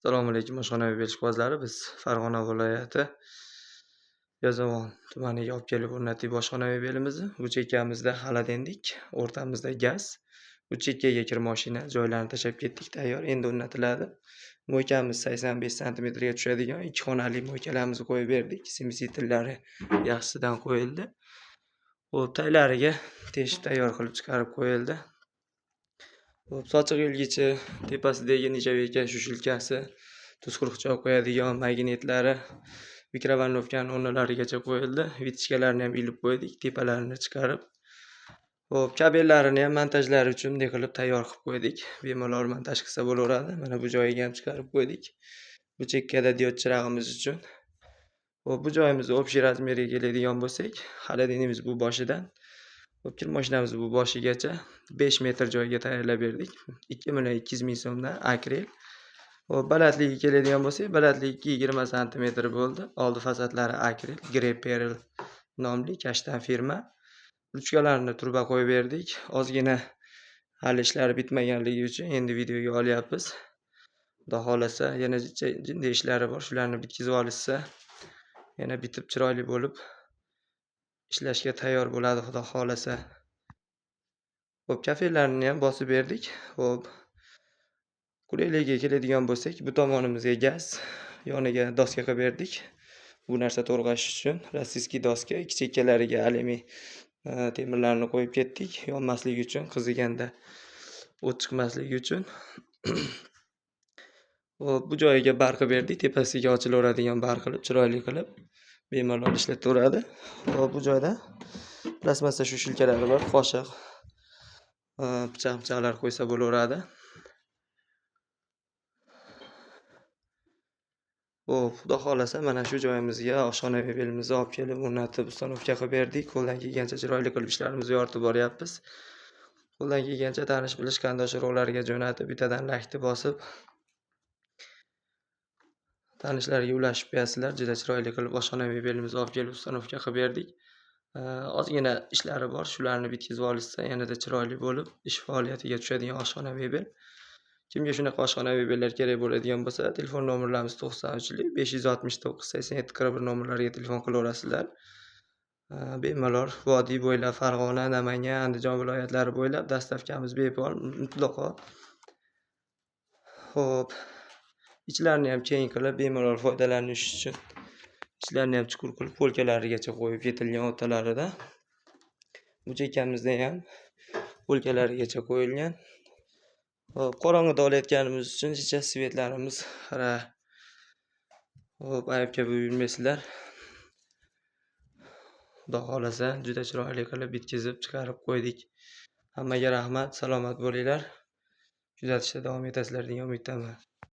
Assalomu alaykum oshxonaviy ishqibozlari. Biz Farg'ona viloyati Yozyovon tumaniga olib kelib o'rnatdik oshxonaviy belimizni. Bu chekkamizda xaladendik, o'rtamizda gaz. Bu chekkaga kir mashina joylarini tashlab ketdik, tayyor. Endi o'rnatiladi. Mo'ykamiz 85 santimetrga tushadigan 2 xonali mo'ykalarimizni qo'yib berdik. Simsitlari yaxshisidan qo'yildi. Xo'p, taylariga teshib tayyor qilib chiqarib qo'yildi. Sochiq ilgichi, tepasidagi nechaveka shushilkasi, tuz quruqchoq qo'yadigan magnetlari, mikrovolnovkaning o'rnalarigacha qo'yildi. Vitichkalarni ham ilib qo'ydik, tepalarini chiqarib. Xo'p, kabellarini ham montajlari uchun bunday qilib tayyor qilib qo'ydik. Bemalol montaj qilsa bo'laveradi. Mana bu joyiga ham chiqarib qo'ydik. Bu chekkada diod chirog'imiz uchun. Xo'p, bu joyimizda общий razmeriga keladigan bo'lsak, xolodilnigimiz bu boshidan kir mashinamiz bu boshigacha 5 metr joyga tayyorlab berdik. 2.200.000 so'mdan akril. Hop, balandligiga keladigan bo'lsak, balandligi 20 santimetr bo'ldi. Oldi fasadlari akril, Grey nomli kashtan firma. Ruchkalarni turba qo'yib berdik. Ozgina hali ishlari bitmaganligi uchun endi videoga olyapmiz. Xudo xolasa yana jinday ishlari bor, shularni bitkazib olishsa, yana bitib chiroyli bo'lib ishlashga tayyor bo'ladi xudo xolasa. Xo'p, kafelarni ham bosib berdik. Xo'p, qulayligiga keladigan bo'lsak, bu tomonimizga gaz, yoniga doska qilib berdik. Bu narsa to'g'rash uchun rossiyskiy doska, ikki chekkalariga alyumin temirlarni qo'yib ketdik, yonmasligi uchun, qiziganda o't chiqmasligi uchun. Xo'p, bu joyiga bar qilib berdik, tepasiga ochilaveradigan bar qilib, chiroyli qilib bemalol ishlataveradi. Xo'p, bu joyda plastmassa shushilkalari bor, qoshiq, pichoq-pichoqlar qo'ysa bo'laveradi. Xo'p, xudo xolasa mana shu joyimizga oshxonaviy belimizni olib kelib o'rnatib, ustanovka qilib berdik. Qo'ldan kelgancha chiroyli qilib ishlarimizni yoritib boryapmiz. Qo'ldan kelgancha tanish bilish qarindosh urug'larga jo'natib, bittadan lakni bosib tanishlarga ulashib qo'yasizlar. Juda chiroyli qilib oshxonaviy belimizni olib kelib ustanovka qilib berdik. Ozgina ishlari bor, shularni bitkazib olishsa yanada chiroyli bo'lib ish faoliyatiga tushadigan oshxonaviy bel. Kimga shunaqa oshxonaviy bellar kerak bo'ladigan bo'lsa, telefon nomerlarimiz 93lik 569 87 41 nomerlariga telefon qilaverasizlar. Bemalol vodiy bo'ylab Farg'ona, Namangan, Andijon viloyatlari bo'ylab dastavkamiz bepul, mutlaqo. Xo'p, ichlarini ham keng qilib bemalol foydalanish uchun ichlarini ham chuqur qilib polkalarigacha qo'yib yetilgan o'rtalarida. Bu chekkamizda ham polkalarigacha qo'yilgan. Hop, qorong'ida olayotganimiz uchun ichka svetlarimiz xira. Hop, aybga buyurmaysizlar. Xudo xolasa juda chiroyli qilib bitkazib chiqarib qo'ydik. Hammaga rahmat, salomat bo'linglar. Kuzatishda davom etasizlar degan umiddaman.